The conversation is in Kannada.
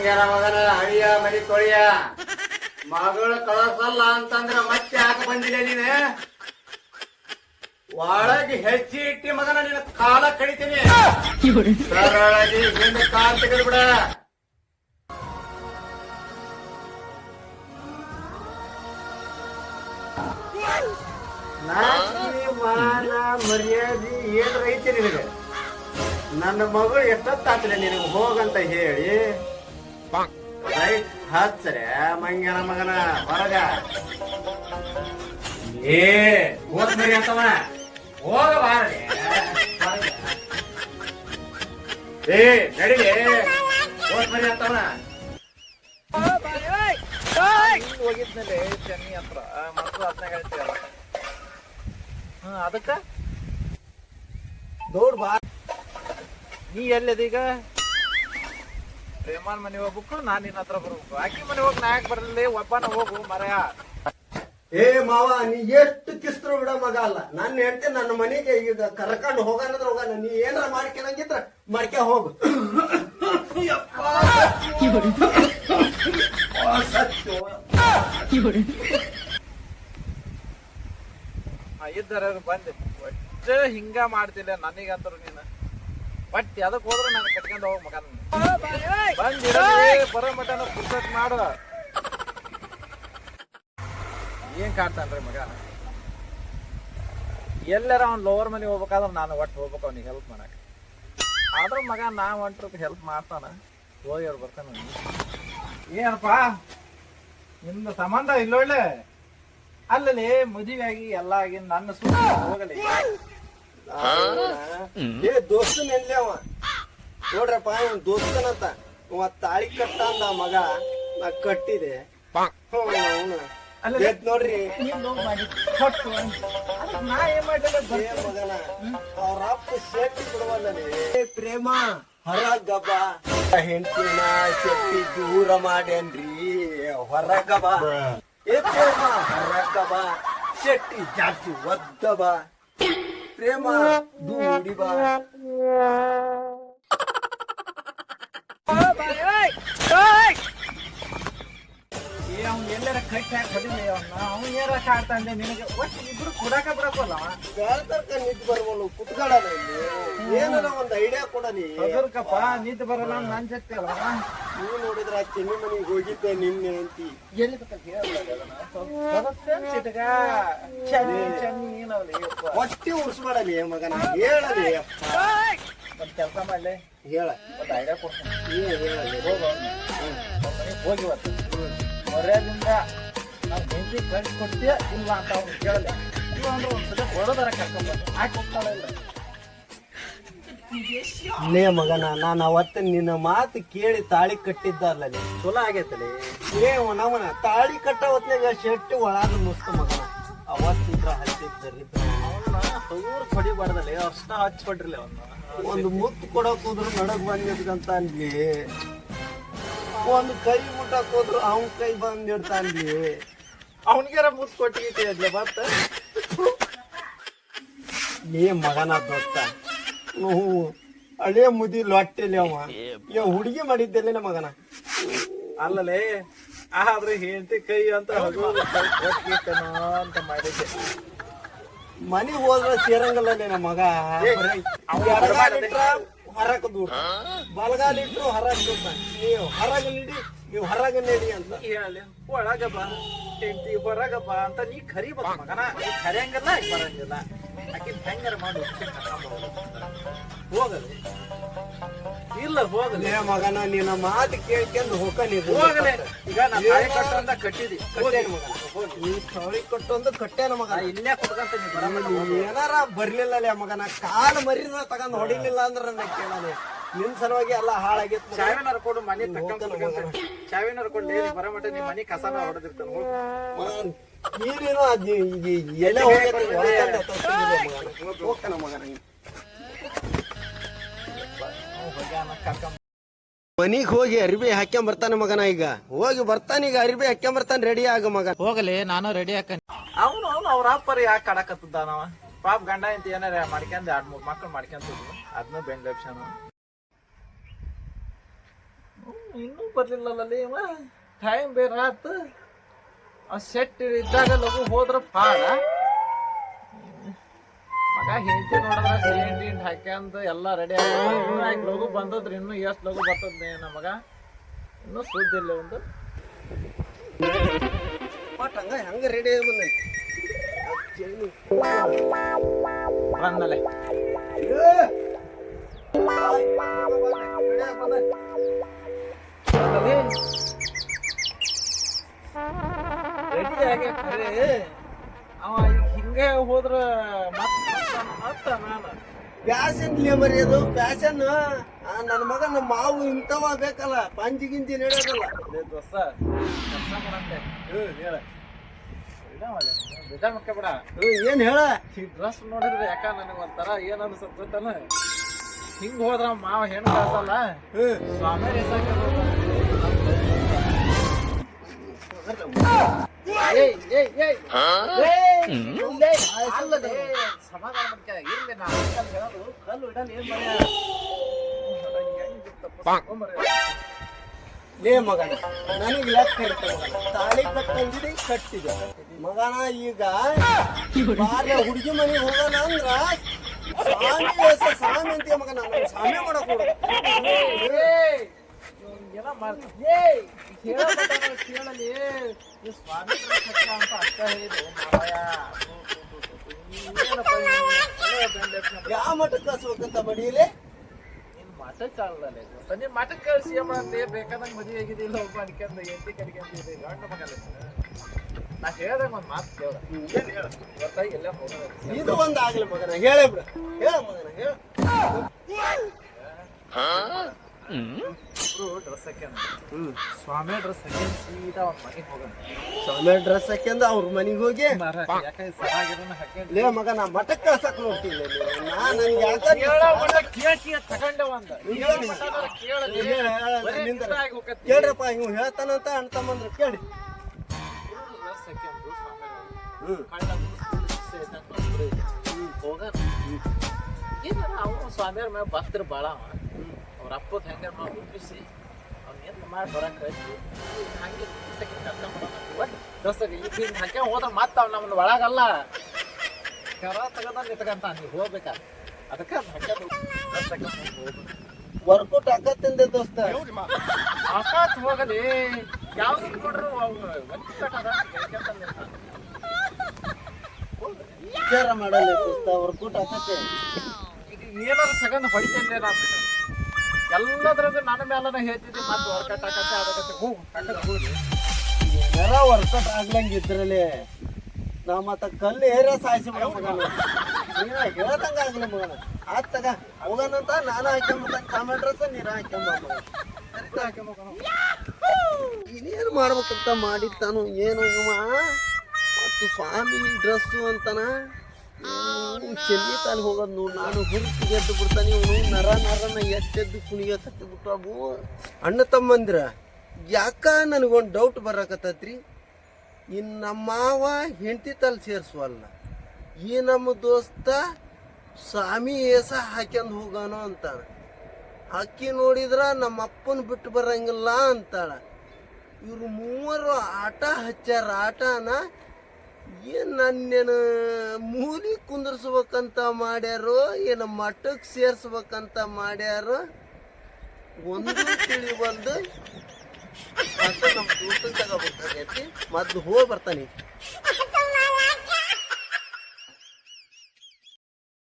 ಮಂಗ್ಯಾರ ಮಗನ ಅಳಿಯ ಮರಿ ತೊಳಿಯ ಮಗಳು ಕಳಸಲ್ಲ ಅಂತಂದ್ರ ಮತ್ತೆ ಯಾಕೆ ಬಂದಿಲ್ಲ ನೀನೆ ಒಳಗೆ ಹೆಚ್ಚಿ ಇಟ್ಟಿ ಮಗನ ನಿನ್ನ ಕಾಲ ಕಡಿತೀನಿ ಸರಳಾಗಿ ಹಿಂದೆ ಕಾಲ್ ತೆಗೆದು ಬಿಡ ಮಾನ ಮರ್ಯಾದೆ ಏನ್ ಐತಿ ನಿನಗೆ ನನ್ನ ಮಗಳು ಎಷ್ಟೊತ್ತಾತ್ಲೆ ನಿನಗೆ ಹೋಗಂತ ಹೇಳಿ ರೈಟ್ ಹಚ್ಚರೆ ಮಂಗ್ಯನ ಮಗನ ಹೊರಗ ಏ ಹೋದ್ ಮರಿ ಅಂತವ ಹೋಗಬಾರದೆ ಏ ನಡಿಗೆ ಹೋದ್ ಮರಿ ಅಂತವನ ಹೋಗಿದ್ನಲ್ಲಿ ಚೆನ್ನೈ ಹತ್ರ ಮತ್ತು ಅದನ್ನ ಹೇಳ್ತೀವಲ್ಲ ಅದಕ್ಕ ದೌಡ್ ಬಾ ನೀ ಎಲ್ಲದೀಗ ಪ್ರೇಮಾನ್ ಮನೆ ಹೋಗ್ಬೇಕು ನಾನ್ ನಿನ್ನ ಹತ್ರ ಬರ್ಬೇಕು ಆಕಿ ಮನೆ ಹೋಗಿ ನಾ ಯಾಕೆ ಬರ್ಲಿ ಒಬ್ಬನ ಹೋಗು ಮರಯ ಏ ಮಾವ ನೀ ಎಷ್ಟು ಕಿಸ್ತರು ಬಿಡ ಮಗ ಅಲ್ಲ ನನ್ನ ಹೆಂಡತಿ ನನ್ನ ಮನೆಗೆ ಈಗ ಕರ್ಕೊಂಡು ಹೋಗೋಣಂದ್ರೆ ಹೋಗೋಣ ನೀ ಏನಾರ ಮಾಡ್ಕೊಳಂಗಿದ್ರ ಮಾಡ್ಕ ಹೋಗು ಇದ್ದಾರೆ ಬಂದೆ ಒಟ್ಟು ಹಿಂಗ ಮಾಡ್ತಿಲ್ಲ ನನಗಂತರು ನೀನು ಬಟ್ ಅದಕ್ಕೆ ಹೋದ್ರೆ ನಾನು ಕಟ್ಕೊಂಡು ಹೋಗ್ ಮಗ ಬಂದಿರ ಬರೋ ಮಟನ ಪುಸ್ತಕ ಮಾಡು ಏನ್ ಕಾಡ್ತಾನ್ರಿ ಮಗ ಎಲ್ಲಾರ ಅವ್ನ್ ಲೋವರ್ ಮನೆ ಹೋಗ್ಬೇಕಾದ್ರೆ ನಾನು ಒಟ್ಟು ಹೋಗ್ಬೇಕು ಅವ್ನಿಗೆ ಹೆಲ್ಪ್ ಮಾಡಕ್ ಆದ್ರೂ ಮಗ ನಾ ಒಂಟ್ರಕ್ಕೆ ಹೆಲ್ಪ್ ಮಾಡ್ತಾನ ಹೋಗಿ ಅವ್ರು ಬರ್ತಾನ ಏನಪ್ಪಾ ನಿಮ್ದು ಸಂಬಂಧ ಇಲ್ಲೊಳ್ಳೆ ಅಲ್ಲಲ್ಲಿ ಮದುವೆ ಆಗಿ ಎಲ್ಲ ಆಗಿ ನನ್ನ ಸುತ್ತ ಹೋಗಲಿ ಏ ದೋಸ್ತನ್ ಎಲ್ಲಿ ಅವ ನೋಡ್ರಪ್ಪ ಇವ್ ದೋಸ್ತನಂತ ಇವ ತಾಳಿ ಕಟ್ಟ ಅಂದ ಮಗ ನಾ ಕಟ್ಟಿದೆ ನೋಡ್ರಿ ನಾ ಏನ್ ಮಾಡಿಲ್ಲ ಮಗನ ಅವ್ರ ಅಪ್ಪ ಶೆಟ್ಟಿ ಬಿಡುವಲ್ಲೇ ಪ್ರೇಮ ಹೊರಗಬ ಹೆಂಡತಿನ ಶೆಟ್ಟಿ ದೂರ ಮಾಡ್ಯಾನ್ರಿ ಹೊರಗಬ ಏ ಪ್ರೇಮ ಹೊರಗಬ ಶೆಟ್ಟಿ ಜಾಸ್ತಿ ಒದ್ದಬ ಪ್ರೇಮ ದೂಡಿ ಬಾ ಅವ್ನು ಎಲ್ಲಾರ ಕಟ್ಟಿ ಹಾಕಿ ಹೊಡಿಲಿ ಅವ್ನು ಏನಾರ ಕಾಡ್ತಾನೆ ನಿನಗೆ ಒಟ್ಟು ಇಬ್ರು ಕೊಡಾಕ ಬಿಡಕ್ಕಲ್ಲ ತರ್ಕ ನಿಂತು ಬರ್ಬೋದು ಕುತ್ಕೊಳ್ಳೋಣ ಏನಾರ ಒಂದ್ ಐಡಿಯಾ ಕೊಡನಿ ಅದರ್ಕಪ್ಪ ನಿಂತು ಬರಲ್ಲ ನನ್ ಜೊತೆ ಅಲ್ಲ ನೀವು ನೋಡಿದ್ರ ಚೆನ್ನಿ ಮನೆಗೆ ಹೋಗಿದ್ದೆ ನಿನ್ನೆ ಅಂತಿ ಎಲ್ಲಿ ಚೆನ್ನಿ ಏನವಲ್ಲಿ ಹೊಟ್ಟೆ ಉರ್ಸ್ಬೇಡಲಿ ಮಗನ ಹೇಳಲಿ ಒಂದ್ ಕೆಲಸ ಮಾಡ್ಲಿ ಹೇಳ ಒಂದ್ ಐಡಿಯಾ ಕೊಡ್ತೀನಿ ಹೋಗಿ ಇವತ್ತು ಮರ್ಯಾದಿಂದ ನಾವು ಹೆಂಡತಿ ಕಳ್ಸಿಕೊಡ್ತೀಯ ಇಲ್ಲ ಅಂತ ಅವ್ನು ಕೇಳಲಿ ಇಲ್ಲ ಅಂದ್ರೆ ಒಂದ್ಸಲ ಹೊಡೋದರ ಕರ್ಕೊಂಡ್ ಆಕೆ ಹೋಗ್ತಾಳ ಇಲ್ಲ ಲೇ ಮಗನ ನಾನು ಅವತ್ತ ನಿನ್ನ ಮಾತು ಕೇಳಿ ತಾಳಿ ಕಟ್ಟಿದ್ದಲ್ಲೇ ಚಲೋ ಆಗೈತಲೇ ಏ ನವನ ತಾಳಿ ಕಟ್ಟ ಹೊತ್ನಾಗ ಶೆಟ್ಟಿ ಒಳಗ ನುಸ್ತ ಮಗನ ಅವತ್ತಿದ್ರ ಹಚ್ಚಿದ್ದರಿದ್ರ ಅವನ್ನ ಹಗೂರ್ ಹೊಡಿಬಾರ್ದಲ್ಲಿ ಅಷ್ಟ ಹಚ್ಕೊಡ್ರಿಲ್ಲ ಅವನ್ನ ಒಂದು ಮುತ್ತು ಕೊಡಕ್ ಹೋದ್ರು ನಡಕ್ ಬಂದಿದ್ಕಂತ ಅನ್ಲಿ ಒಂದು ಕೈ ಮುಟ್ಟಕ್ ಹೋದ್ರು ಅವನ್ ಕೈ ಬಂದಿಡ್ತಾನ್ಲಿ ಅವನಿಗಾರ ಮುತ್ ಕೊಟ್ಟಿದ್ಲೆ ಮತ್ತ ನೀ ಮಗನ ದೋಸ್ತ ಹಳೆ ಮುದಿ ಲೊಟ್ಟೆಲಿ ಅವ ಹುಡುಗಿ ಮಾಡಿದ್ದೆಲ್ಲ ಮಗನ ಅಲ್ಲಲೇ ಆದ್ರೆ ಹೆಂಡತಿ ಕೈ ಅಂತ ಕೊಟ್ಟಿರ್ತೇನೋ ಅಂತ ಮಾಡಿದ್ದೆ ಮನಿಗ್ ಹೋದ್ರ ಸೇರಂಗಲ್ಲ ನಮ್ಮ ಮಗ ಹೊರಕ್ ದೂರ ಬಲಗಾಲ ಇಟ್ರು ಹೊರಗ್ ದೂರ ನೀವು ಹೊರಗ ನೀಡಿ ನೀವು ಹೊರಗ ನೀಡಿ ಅಂತ ಹೇಳಿ ಒಳಗ ಬಾ ಹೆಂಡತಿ ಹೊರಗ ಬಾ ಅಂತ ನೀ ಕರಿಬೇಕು ಮಗನ ನೀ ಕರಿಯಂಗಿಲ್ಲ ಬರಂಗಿಲ್ಲ ಆಕಿ ಹೆಂಗಾರ ಮಾಡಿ ಹೋಗಲಿ ಇಲ್ಲ ಹೋಗಲಿ ಮಗನ ನಿನ್ನ ಮಾತು ಕೇಳ್ಕೊಂಡು ಹೋಗಲಿ ಹೋಗಲಿ ಈಗ ನಾ ತಾಳಿ ಕಟ್ಟಂತ ಕಟ್ಟಿದಿ ಕಟ್ಟೇನ ಮಗನ ನೀ ತಾಳಿ ಕಟ್ಟೊಂದು ಕಟ್ಟೇನ ಮಗನ ಇಲ್ಲೇ ಕೊಡ್ಕಂತ ನೀ ಬರಲ್ಲ ಏನಾರ ಬರ್ಲಿಲ್ಲ ಮಗನ ಕಾಲು ಮರಿನ ತಗೊಂಡ್ ಹೊಡಿಲಿಲ್ಲ ಅಂದ್ರ ನಾ ಕೇಳಲಿ ನಿನ್ ಸಲುವಾಗಿ ಎಲ್ಲ ಹಾಳಾಗಿತ್ತು ಚಾವಿನ ಹರ್ಕೊಂಡು ಮನೆ ತಕ್ಕ ಚಾವಿನ ಹರ್ಕೊಂಡು ಬರೋ ಮಟ್ಟ ನಿಮ್ ಮನೆ ಕಸನ ಹೊಡೆದಿರ್ತಾನ ನೀರೇನು ಎಲೆ ಹೋಗ್ತಾನ ಮಗನ ಮನಿಗ್ ಹೋಗಿ ಅರಿಬಿ ಹಾಕ್ಕೊಂಡ್ ಬರ್ತಾನೆ ಮಗನ ಈಗ ಹೋಗಿ ಬರ್ತಾನ ಈಗ ಅರಿಬಿ ಹಾಕ್ಕೊಂಡ್ ಬರ್ತಾನೆ ರೆಡಿ ಆಗ ಮಗ ಹೋಗಲಿ ನಾನು ರೆಡಿ ಹಾಕ ಅವನು ಅವ್ರ ಅಪ್ಪರಿ ಯಾಕೆ ಕಾಡಕತ್ತದ ನಾವ ಪಾಪ ಗಂಡ ಅಂತ ಏನಾರ ಮಾಡ್ಕೊಂಡ್ 2-3 ಮಕ್ಳು ಮಾಡ್ಕೊಂತಿದ್ವು ಅದನ್ನ ಬೆಂಗ್ಳೂರ್ ಇನ್ನೂ ಬರ್ಲಿಲ್ಲಲ್ಲಿ ಇವ ಟೈಮ್ ಬೇರೆ ಆತು ಆ ಸೆಟ್ ಇದ್ದಾಗ ಲಗು ಹೋದ್ರ ಪಾಡ ಮಗ ಹೆಂಡತಿ ನೋಡಿದ್ರ ಸಿಲಿಂಡ್ ಹಾಕ್ಯಂತ ಎಲ್ಲ ರೆಡಿ ಆಗಿ ಲಗು ಬಂದದ್ರಿ ಇನ್ನು ಎಷ್ಟು ಲಗು ಬರ್ತದ ನಮಗ ಇನ್ನೂ ಸುದ್ದಿಲ್ಲ ಒಂದು ಬಟ್ ಹಂಗ ರೆಡಿ ಬಂದಲೆ ರೆಡಿ ಆಗಿ ಖರೆ ಅವ ಹಿಂಗೆ ಹೋದ್ರ ಮತ್ತ ನಾನು ಪ್ಯಾಶನ್ ಮರಿ ಅದು ಪ್ಯಾಶನ್ ನನ್ನ ಮಗ ನಮ್ಮ ಮಾವು ಇಂಥವ ಬೇಕಲ್ಲ ಪಂಜಿ ಗಿಂಜಿ ನಡೆಯೋದಲ್ಲ ದೋಸ್ತ ಕೆಲಸ ಮಾಡಂತೆ ಹೇಳ ಬೇಜಾರ್ ಮಾಡ್ಕೊಬೇಡ ಏನ್ ಹೇಳ ಈ ಡ್ರೆಸ್ ನೋಡಿದ್ರೆ ಯಾಕ ನನಗೆ ಒಂಥರ ಏನ್ ಅನ್ಸತ್ತನ ಹಿಂಗ್ ಹೋದ್ರ ಮಾವ ಹೆಣ್ಣು ಕಳ್ಸಲ್ಲ ಸ್ವಾಮಿ ರೇಸಾಕ ಸಮಾಧಾನ ಮಾಡ್ಕ ಇರ್ಲಿ ನಾ ಹೇಳೋದು ಕಲ್ಲು ಇಡಲ್ ಏನ್ ಲೇ ಮಗನ ನನಗೆ ಲೆಕ್ಕ ಇರ್ತದೆ ತಾಳಿ ಕಟ್ಟಂದಿದೆ ಕಟ್ಟಿದೆ ಮಗನ ಈಗ ಬಾರ್ಯ ಹುಡುಗಿ ಮನೆಗೆ ಹೋಗೋಣ ಅಂದ್ರ ಸ್ವಾಮಿ ಸ್ವಾಮಿ ಅಂತ ಮಗನ ನಾನು ಸ್ವಾಮಿ ಮಾಡಕ್ ಹೋಗ ಏನೋ ಮಾಡ್ತೀನಿ ಕೇಳಲಿ ಸ್ವಾಮಿ ಅಂತ ಅರ್ಥ ಹೇಳಿದ್ರು ಯಾವ ಮಠಕ್ಕೆ ಕಳ್ಸ್ಬೇಕಂತ ಮಡಿಯಲಿ ಮಠಕ್ಕೆ ಕಾಲದಲ್ಲ ಸಂಜೆ ಮಠಕ್ಕೆ ಕಳಿಸಿ ಮಾಡಂತೆ ಬೇಕಾದಂಗೆ ಮದುವೆ ಆಗಿದ್ದಿಲ್ಲ ಒಬ್ಬ ಅನ್ಕಂದ ಎಂಟಿ ಕಡಿಕಂತಿದೆ ಗಂಡ ಮಗಲ್ಲ ನಾ ಹೇಳ್ದಂಗ ಒಂದು ಮಾತು ಕೇಳ ಇವತ್ತಾಗಿ ಎಲ್ಲ ಹೋಗೋದು ಇದು ಒಂದು ಆಗ್ಲಿ ಮಗನ ಹೇಳೇ ಬಿಡ ಹೇಳ ಮಗನ ಹೇಳ ಡ್ರೆಸ್ ಹಾಕ್ಯಂದ ಸ್ವಾಮಿ ಡ್ರೆಸ್ ಹಾಕ್ಯಂದ ಸೀದಾ ಅವ್ರ ಮನೆಗೆ ಹೋಗೋಣ ಸ್ವಾಮಿ ಡ್ರೆಸ್ ಹಾಕ್ಯಂದ ಅವ್ರ ಮನೆಗೆ ಹೋಗಿ ಯಾಕಂದ್ರೆ ಸರಾಗಿರೋನ ಹಾಕ್ಯಂದ ಲೇ ಮಗ ನಾ ಮಠಕ್ಕೆ ಕಳ್ಸಕ್ ನೋಡ್ತಿಲ್ಲ ನನ್ಗೆ ತಗೊಂಡೆ ಒಂದ ಕೇಳ್ರಪ್ಪ ಇವ್ ಹೇಳ್ತಾನಂತ ಅಣ್ತಮ್ಮಂದ್ರ ಕೇಳಿ ಹೋಗೋಣ ಏನಾರ ಅವನು ಸ್ವಾಮಿಯವ್ರ ಮೇಲೆ ಭಕ್ತರು ಭಾಳ ಅವ್ರ ಅಪ್ಪದ ಹೆಂಗಾರ ಮಾಡಿ ಹುಟ್ಟಿಸಿ ಅವ್ನ ಏನು ಮಾಡಿ ಬರಕ್ಕೆ ಹಂಗೆ ಕರ್ಕೊಂಡ್ಬರೋಣ ಈಗ ಹಾಕ್ಯ ಹೋದ್ರೆ ಮತ್ತೆ ಅವ್ನು ನಮ್ಮನ್ನ ಒಳಗಲ್ಲ ಕರ ತಗದ ನಿತ್ಕಂತ ನೀವು ಹೋಗ್ಬೇಕ ಅದಕ್ಕೆ ಹೋಗ್ಬೇಕು ವರ್ಕೌಟ್ ಆಕತ್ತಿಂದ ದೋಸ್ತ ಆಕಾತ್ ಹೋಗಲಿ ಯಾವ್ದು ನೋಡ್ರು ವಿಚಾರ ಮಾಡಲ್ಲ ದೋಸ್ತ ವರ್ಕೌಟ್ ಆಕತ್ತೆ ಈಗ ಏನಾದ್ರು ತಗೊಂಡು ಹೊಡಿತೇನೆ ನಾನು ಎಲ್ಲದ್ರಾಗ ನನ್ನ ಮೇಲನ ಹೇಳ್ತಿದ್ದೆ ಮತ್ತೆ ವರ್ಕೌಟ್ ಆಕತ್ತೆ ಅದಕ್ಕೆ ಹೋಗಿ ನೆರ ವರ್ಕೌಟ್ ಆಗ್ಲಂಗಿದ್ರಲ್ಲಿ ನಾ ಮತ್ತ ಕಲ್ಲು ಏರ ಸಾಯಿಸಿ ಬಿಡ ಮಗನ ನೀನ ಹೇಳ್ದಂಗ ಆಗ್ಲಿ ಮಗನ ಆತ್ ತಗ ಹೋಗನಂತ ನಾನು ಹಾಕ್ಯಂಬ ಕಾಮೆಂಟ್ ಡ್ರೆಸ್ ನೀರ ಹಾಕ್ಯಂಬ ಇನ್ನೇನು ಮಾಡ್ಬೇಕಂತ ಮಾಡಿತ್ತಾನು ಏನು ಇವ ಮತ್ತು ಸ್ವಾಮಿ ಡ್ರೆಸ್ಸು ಅಂತಾನ ಚೆನ್ನಿ ತಾಲಿ ಹೋಗೋದು ನೋಡಿ ನಾನು ಹುರುಕಿ ಗೆದ್ದು ಬಿಡ್ತಾನೆ ಇವನು ನರನ ಎದ್ದೆದ್ದು ಕುಣಿಯ ಕತ್ತಿಬಿಟ್ಟು ಅವು ಅಣ್ಣ ತಮ್ಮಂದ್ರ ಯಾಕ ನನಗೊಂದು ಡೌಟ್ ಬರಕತ್ತೈತ್ರಿ ಇನ್ನು ನಮ್ಮ ಮಾವ ಹೆಂಡತಿ ತಲೆ ಸೇರಿಸುವಲ್ಲ ಈ ನಮ್ಮ ದೋಸ್ತ ಸ್ವಾಮಿ ಏಸ ಹಾಕ್ಯಂದು ಹೋಗೋಣ ಅಂತಾಳ ಅಕ್ಕಿ ನೋಡಿದ್ರ ನಮ್ಮ ಅಪ್ಪನ ಬಿಟ್ಟು ಬರಂಗಿಲ್ಲ ಅಂತಾಳ ಇವ್ರು ಮೂವರು ಆಟ ಹಚ್ಚಾರ ಆಟನ ಏನು ನನ್ನೇನು ಮೂಲಿ ಕುಂದರ್ಸ್ಬೇಕಂತ ಮಾಡ್ಯಾರೋ ಏನು ಮಠಕ್ಕೆ ಸೇರ್ಸ್ಬೇಕಂತ ಮಾಡ್ಯಾರೋ ಒಂದು ತಿಳಿ ಬಂದು ನಮ್ಮ ದೋಸ್ತನ ತಗೋಬೇಕಾಗೈತಿ ಮೊದ್ಲು ಹೋಗಿ ಬರ್ತಾನೆ